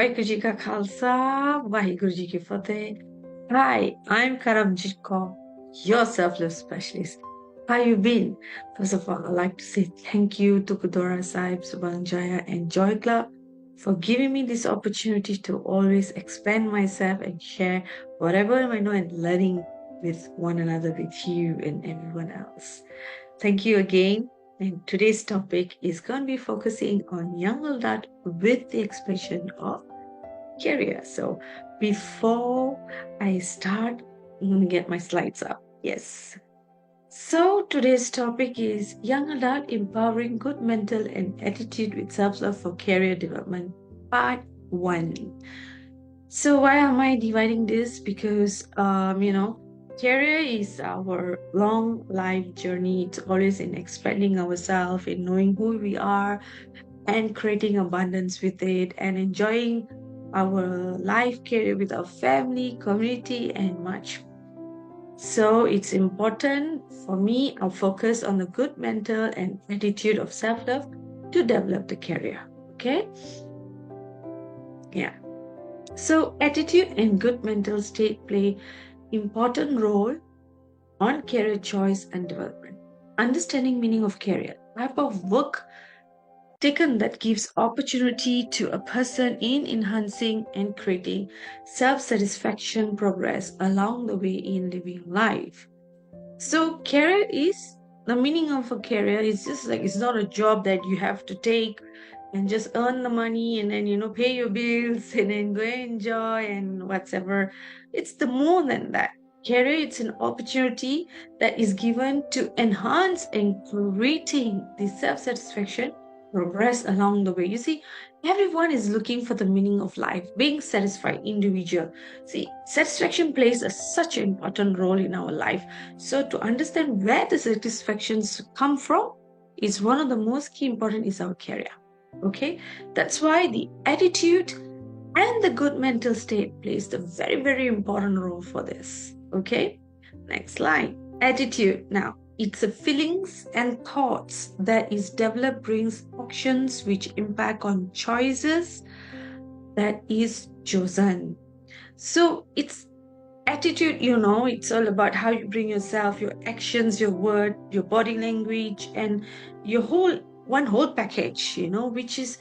Waheguru Ji Ka Khalsa, Waheguru Ji Ki Fateh. Hi, I'm Karamjeet, your self-love specialist. How you been? First of all, I'd like to say thank you to Kudora Sahib, Subanjaya and Joy Club for giving me this opportunity to always expand myself and share whatever I know and learning with one another, with you and everyone else. Thank you again. And today's topic is going to be focusing on young adult with the expression of career. So before I start, I'm going to get my slides up. Yes. So today's topic is young adult empowering good mental and attitude with self-love for career development, part 1. So why am I dividing this? Because career is our long life journey. It's always in expanding ourselves, in knowing who we are, and creating abundance with it, and enjoying our life career with our family, community, and much. So it's important for me, I'll focus on the good mental and attitude of self-love to develop the career. Okay? Yeah. So attitude and good mental state play important role on career choice and development. Understanding meaning of career, type of work taken that gives opportunity to a person in enhancing and creating self-satisfaction progress along the way in living life. So career is the meaning of a career is just like it's not a job that you have to take and just earn the money and then pay your bills and then go enjoy and whatever. It's the more than that. Career, it's an opportunity that is given to enhance and creating the self-satisfaction progress along the way. You see, everyone is looking for the meaning of life, being satisfied individual. See, satisfaction plays such an important role in our life. So to understand where the satisfactions come from is one of the most key important is our career. Okay, that's why the attitude and the good mental state plays the very, very important role for this. Okay, next slide. Attitude. Now, it's the feelings and thoughts that is developed brings actions which impact on choices that is chosen. So it's attitude, it's all about how you bring yourself, your actions, your word, your body language, and your whole package, which is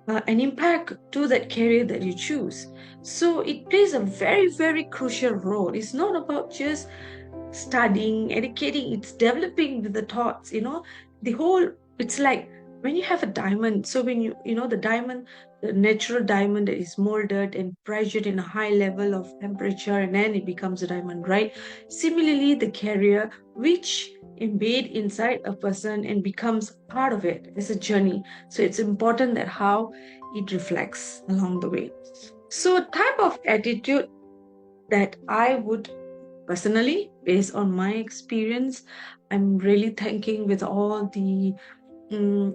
an impact to that career that you choose. So it plays a very, very crucial role. It's not about just studying, educating, it's developing with the thoughts, it's like when you have a diamond. So when the diamond, the natural diamond that is molded and pressured in a high level of temperature, and then it becomes a diamond, right? Similarly, the career, which embed inside a person and becomes part of it as a journey. So it's important that how it reflects along the way. So type of attitude that I would personally, based on my experience, I'm really thanking with all the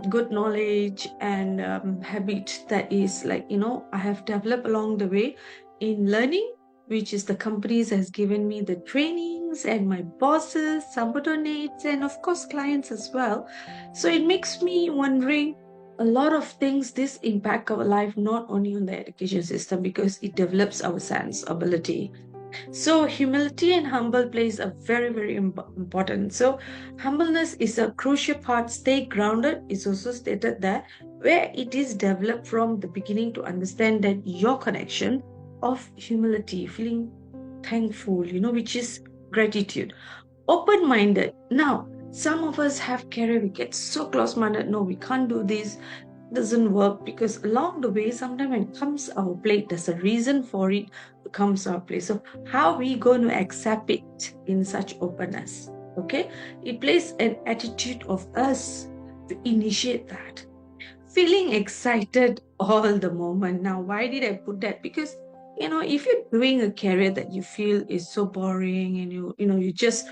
good knowledge and habit that is I have developed along the way in learning, which is the companies has given me the trainings and my bosses, subordinates, and of course clients as well. So it makes me wondering a lot of things. This impact our life not only on the education system because it develops our sense ability. So humility and humble plays a very, very important. So humbleness is a crucial part. Stay grounded is also stated that where it is developed from the beginning to understand that your connection of humility, feeling thankful, which is gratitude. Open-minded. Now, some of us have career, we get so close-minded. No, we can't do this, doesn't work, because along the way sometimes when it comes our plate there's a reason for it to comes our plate. So how are we going to accept it in such openness? Okay, it plays an attitude of us to initiate that, feeling excited all the moment. Now why did I put that? Because if you're doing a career that you feel is so boring and you just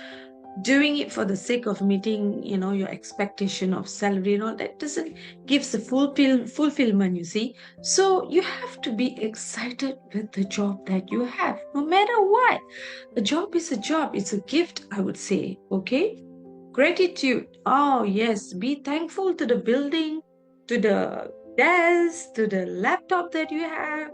doing it for the sake of meeting your expectation of salary and all that doesn't gives the fulfillment, you see. So you have to be excited with the job that you have, no matter what. A job is a job, it's a gift, I would say. Okay, gratitude. Oh yes, be thankful to the building, to the desk, to the laptop that you have,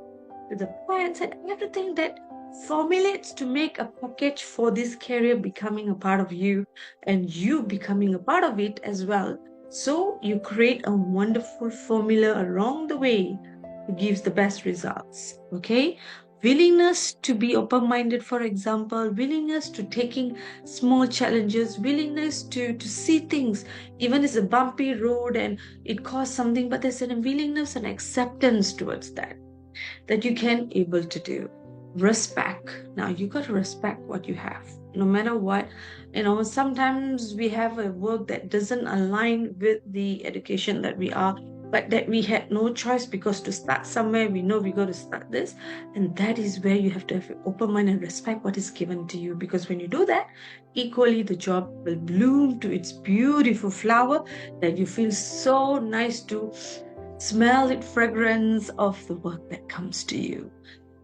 to the plans and everything that formulates to make a package for this career becoming a part of you and you becoming a part of it as well. So you create a wonderful formula along the way to gives the best results. Okay. Willingness to be open-minded, for example, willingness to taking small challenges, willingness to see things, even it's a bumpy road and it costs something, but there's a willingness and acceptance towards that you can able to do. Respect. Now you got to respect what you have no matter what. Sometimes we have a work that doesn't align with the education that we are, but that we had no choice, because to start somewhere we know we got to start this, and that is where you have to have an open mind and respect what is given to you, because when you do that, equally the job will bloom to its beautiful flower that you feel so nice to smell it, fragrance of the work that comes to you.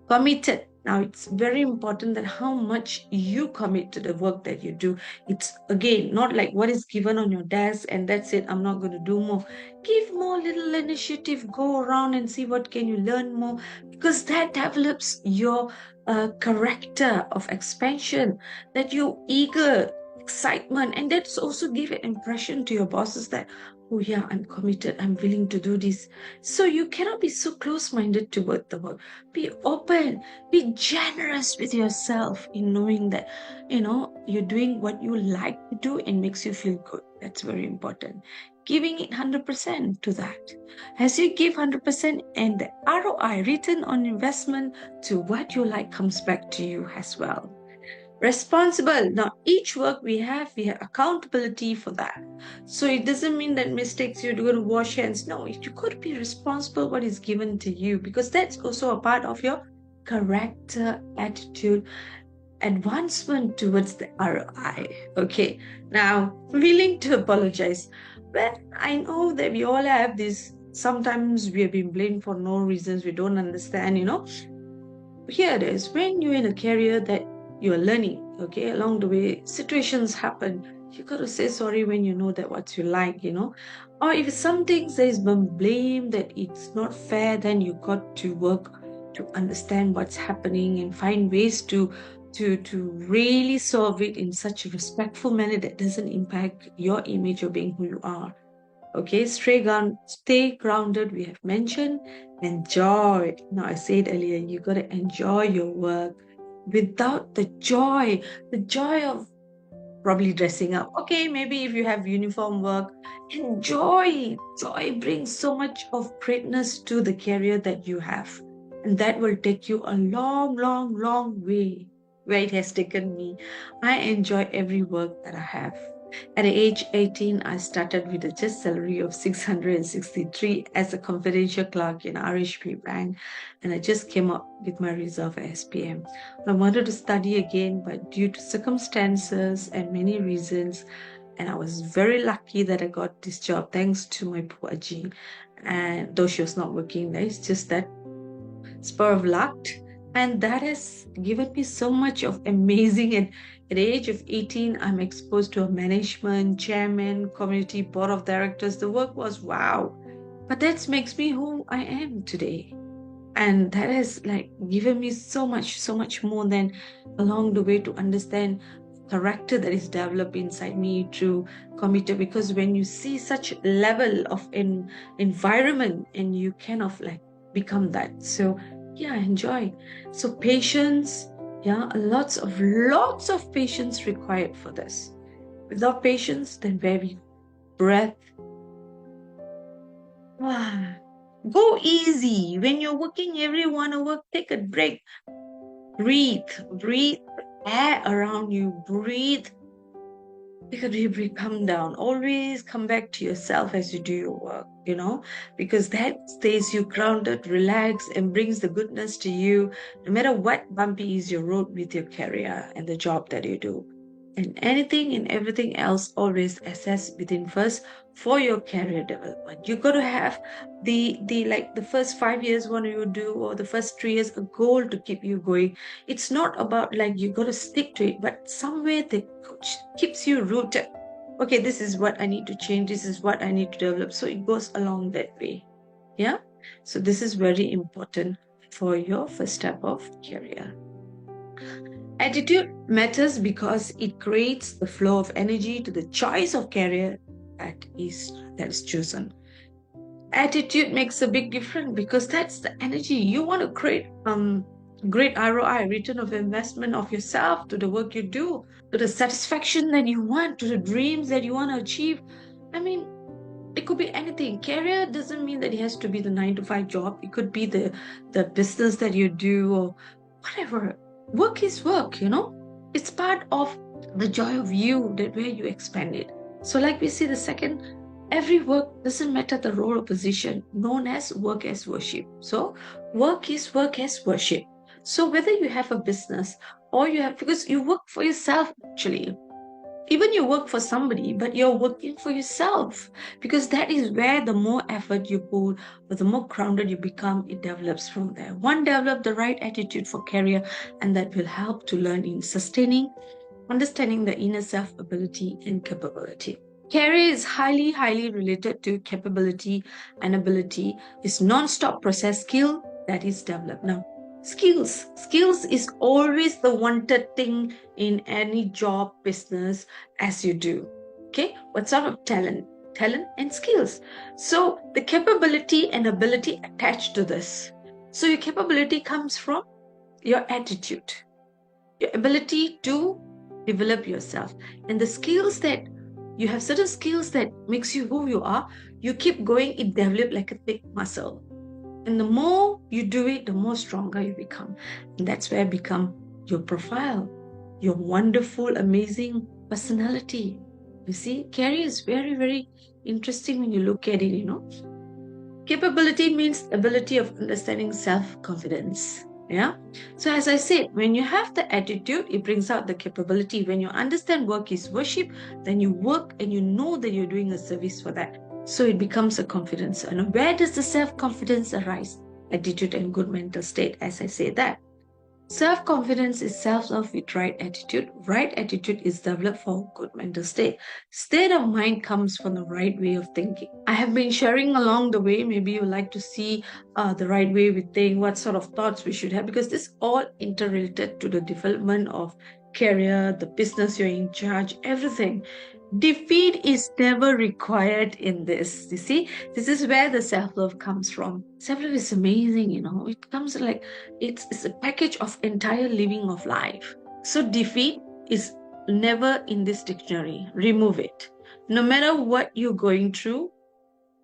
Committed. Now it's very important that how much you commit to the work that you do. It's again not like what is given on your desk and that's it, I'm not going to do more. Give more little initiative, go around and see what can you learn more, because that develops your character of expansion, that you're eager, excitement, and that's also give an impression to your bosses that, oh yeah, I'm committed, I'm willing to do this. So you cannot be so close-minded toward the work. Be open, be generous with yourself in knowing that you're doing what you like to do and makes you feel good. That's very important. Giving it 100% to that. As you give 100%, and the ROI, return on investment, to what you like comes back to you as well. Responsible. Now, each work we have accountability for that. So it doesn't mean that mistakes you're going to wash hands. No, you got to be responsible what is given to you, because that's also a part of your character, attitude, advancement towards the ROI. Okay. Now, willing to apologize. Well, I know that we all have this. Sometimes we have been blamed for no reasons. We don't understand. Here it is. When you're in a career that you're learning, okay, along the way, situations happen. You got to say sorry when you know that what you like. Or if some things there is been blame that it's not fair, then you got to work to understand what's happening and find ways to really solve it in such a respectful manner that doesn't impact your image of being who you are. Okay, stay grounded, we have mentioned. Enjoy. Now, I said earlier, you got to enjoy your work. Without the joy of probably dressing up. Okay, maybe if you have uniform work, enjoy. Joy brings so much of greatness to the career that you have. And that will take you a long, long, long way where it has taken me. I enjoy every work that I have. At age 18, I started with a just salary of 663 as a confidential clerk in RHP Bank, and I just came up with my reserve SPM. I wanted to study again, but due to circumstances and many reasons, and I was very lucky that I got this job thanks to my Puaji. And though she was not working there, it's just that spur of luck. And that has given me so much of amazing. And at the age of 18, I'm exposed to a management, chairman, community board of directors. The work was wow. But that makes me who I am today. And that has given me so much more than along the way to understand character that is developed inside me through committed, because when you see such level of environment and you kind of become that. So yeah, enjoy. So patience, yeah, lots of patience required for this. Without patience, then very breath. Go easy. When you're working, everyone will work, take a break. Breathe air around you. Breathe. Take a deep breath, come down. Always come back to yourself as you do your work, because that stays you grounded, relaxed, and brings the goodness to you, no matter what bumpy is your road with your career and the job that you do. And anything and everything else, always assess within first for your career development. You got to have the first 5 years what you do, or the first 3 years, a goal to keep you going. It's not about you got to stick to it, but somewhere that keeps you rooted. Okay, this is what I need to change, this is what I need to develop. So it goes along that way. Yeah. So this is very important. for your first step of career. Attitude matters because it creates the flow of energy to the choice of career that is chosen. Attitude makes a big difference because that's the energy you want to create. Great ROI, return of investment of yourself to the work you do, to the satisfaction that you want, to the dreams that you want to achieve. I mean, it could be anything. Career doesn't mean that it has to be the 9 to 5 job. It could be the business that you do or whatever. Work is work, It's part of the joy of you, that where you expand it. So like we see the second, every work doesn't matter the role or position, known as work as worship. So work is work as worship. So whether you have a business or because you work for yourself actually, even you work for somebody, but you're working for yourself, because that is where the more effort you put or the more grounded you become, it develops from there. One, develop the right attitude for career, and that will help to learn in sustaining, understanding the inner self ability and capability. Career is highly, highly related to capability, and ability is non-stop process skill that is developed. Now, skills is always the wanted thing in any job, business, as you do. Okay, what sort of talent and skills? So the capability and ability attached to this. So your capability comes from your attitude, your ability to develop yourself, and the skills that you have, certain skills that makes you who you are. You keep going, it develop like a thick muscle, and the more you do it, the more stronger you become. And that's where become your profile, your wonderful, amazing personality. You see, career is very, very interesting when you look at it. Capability means ability of understanding self-confidence. Yeah. So as I said, when you have the attitude, it brings out the capability. When you understand work is worship, then you work and you know that you're doing a service for that. So it becomes a confidence. And where does the self-confidence arise? Attitude and good mental state, as I say that. Self-confidence is self-love with right attitude. Right attitude is developed for good mental state. State of mind comes from the right way of thinking. I have been sharing along the way. Maybe you like to see the right way we think, what sort of thoughts we should have, because this all interrelated to the development of career, the business you're in charge, everything. Defeat is never required in this. You see, this is where the self-love comes from. Self-love is amazing, It comes like it's a package of entire living of life. So defeat is never in this dictionary. Remove it. No matter what you're going through,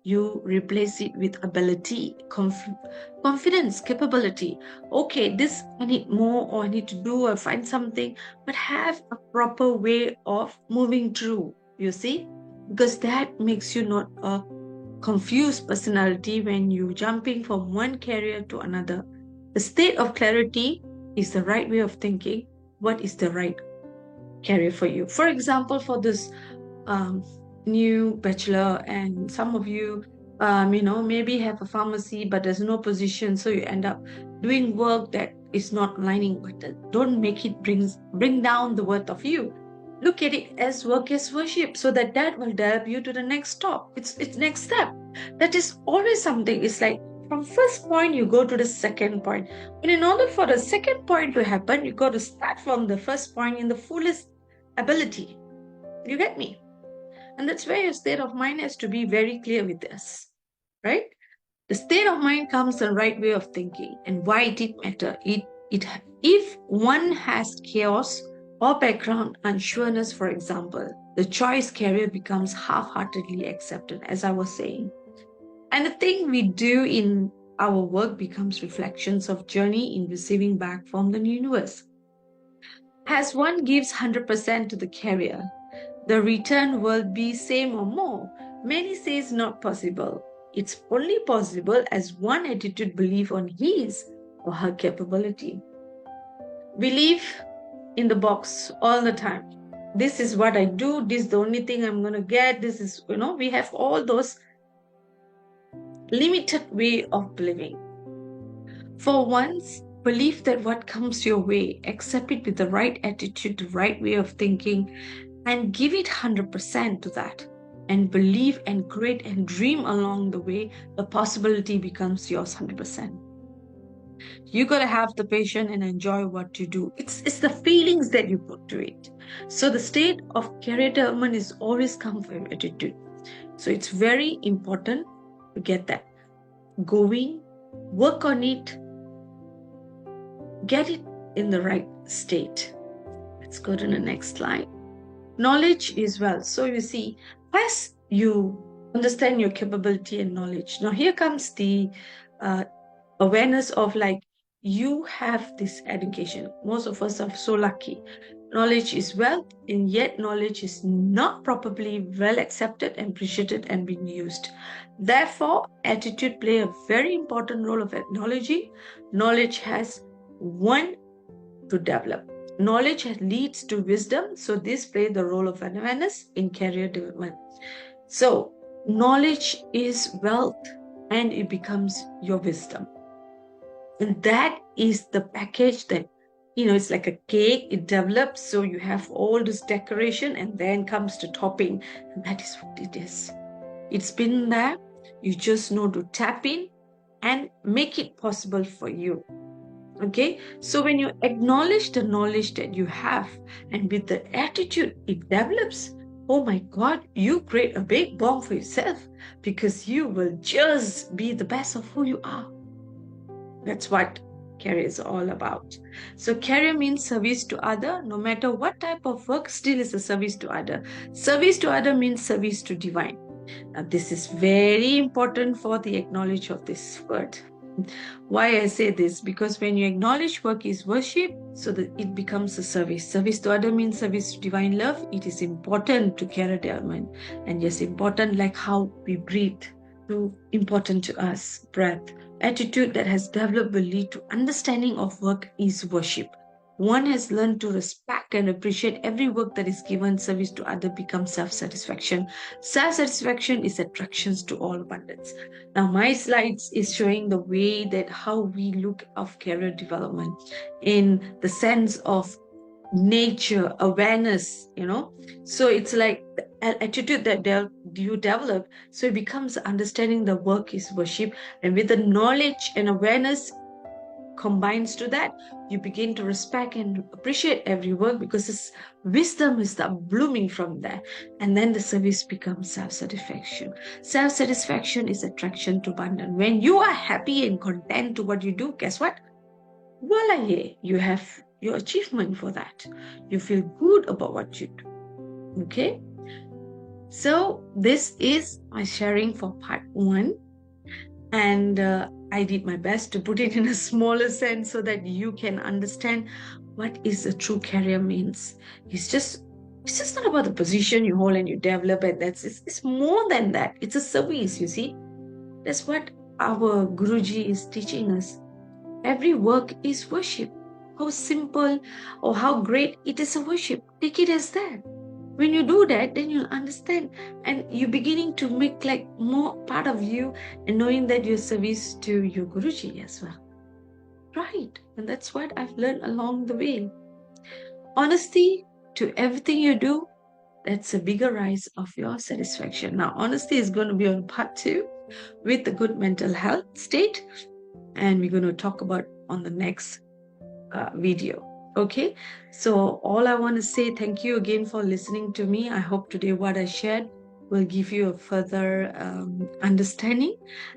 you replace it with ability, confidence, capability. Okay, this I need more, or I need to do or find something, but have a proper way of moving through, you see, because that makes you not a confused personality when you jumping from one career to another. The state of clarity is the right way of thinking. What is the right career for you? For example, for this new bachelor, and some of you maybe have a pharmacy but there's no position, so you end up doing work that is not aligning with it. Don't make it bring down the worth of you. Look at it as work as worship, so that will develop you to the next stop. It's next step. That is always something. It's like from first point you go to the second point, and in order for the second point to happen, you got to start from the first point in the fullest ability. You get me? And that's where your state of mind has to be very clear with this, right? The state of mind comes the right way of thinking, and why it did matter. If one has chaos or background unsureness, for example, the choice career becomes half-heartedly accepted, as I was saying. And the thing we do in our work becomes reflections of journey in receiving back from the universe. As one gives 100% to the career, the return will be same or more. Many say it's not possible. It's only possible as one attitude believe on his or her capability. Believe in the box all the time. This is what I do. This is the only thing I'm going to get. This is, we have all those limited way of believing. For once, believe that what comes your way, accept it with the right attitude, the right way of thinking, and give it 100% to that, and believe and create and dream along the way. The possibility becomes yours 100%. You got to have the patience and enjoy what you do. It's the feelings that you put to it. So the state of career development is always come from attitude. So it's very important to get that going, work on it, get it in the right state. Let's go to the next slide. Knowledge is wealth. So you see, as you understand your capability and knowledge, now here comes the awareness of like you have this education. Most of us are so lucky. Knowledge is wealth, and yet knowledge is not properly well accepted and appreciated and being used. Therefore, attitude play a very important role of acknowledging. Knowledge has one to develop. Knowledge leads to wisdom, so this plays the role of awareness in career development. So, knowledge is wealth and it becomes your wisdom. And that is the package that, it's like a cake, it develops, so you have all this decoration and then comes the topping, and that is what it is. It's been there, you just know to tap in and make it possible for you. Okay, so when you acknowledge the knowledge that you have and with the attitude it develops, oh my God, you create a big bomb for yourself because you will just be the best of who you are. That's what career is all about. So career means service to other. No matter what type of work, still is a service to other. Service to other means service to divine. Now, this is very important for the acknowledge of this word. Why I say this? Because when you acknowledge work is worship, so that it becomes a service. Service to other means service to divine love. It is important to career development. And yes, important like how we breathe. Too important to us, breath. Attitude that has developed will lead to understanding of work is worship. One has learned to respect and appreciate every work that is given service to other becomes self-satisfaction. Self-satisfaction is attractions to all abundance. Now my slides is showing the way that how we look of career development in the sense of nature, awareness, So it's like the attitude that you develop. So it becomes understanding the work is worship. And with the knowledge and awareness combines to that, you begin to respect and appreciate every work because this wisdom is blooming from there. And then the service becomes self-satisfaction. Self-satisfaction is attraction to abundance. When you are happy and content to what you do, guess what? Voila, you have your achievement for that. You feel good about what you do. Okay? So this is my sharing for part 1. And I did my best to put it in a smaller sense so that you can understand what is a true career means. It's just not about the position you hold and you develop, and it's more than that. It's a service, you see. That's what our Guruji is teaching us. Every work is worship. How simple or how great it is a worship. Take it as that. When you do that, then you'll understand and you're beginning to make like more part of you and knowing that you're service to your Guruji as well. Right. And that's what I've learned along the way. Honesty to everything you do, that's a bigger rise of your satisfaction. Now, honesty is going to be on part 2 with the good mental health state. And we're going to talk about on the next video. Okay, so all I want to say, thank you again for listening to me. I hope today what I shared will give you a further understanding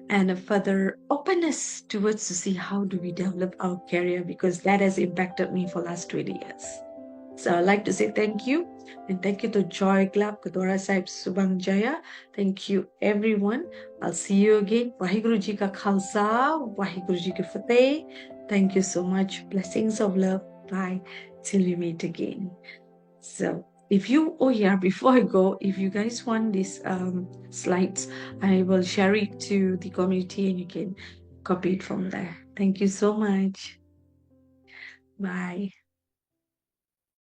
and a further openness towards to see how do we develop our career, because that has impacted me for last 20 years. So I'd like to say thank you, and thank you to Joy Club, Kadora Sahib Subang Jaya. Thank you everyone. I'll see you again. Waheguru Ji Ka Khalsa, Waheguru Ji Ki Fateh. Thank you so much. Blessings of love. Bye. Till we meet again. So before I go, if you guys want these slides, I will share it to the community and you can copy it from there. Thank you so much. Bye.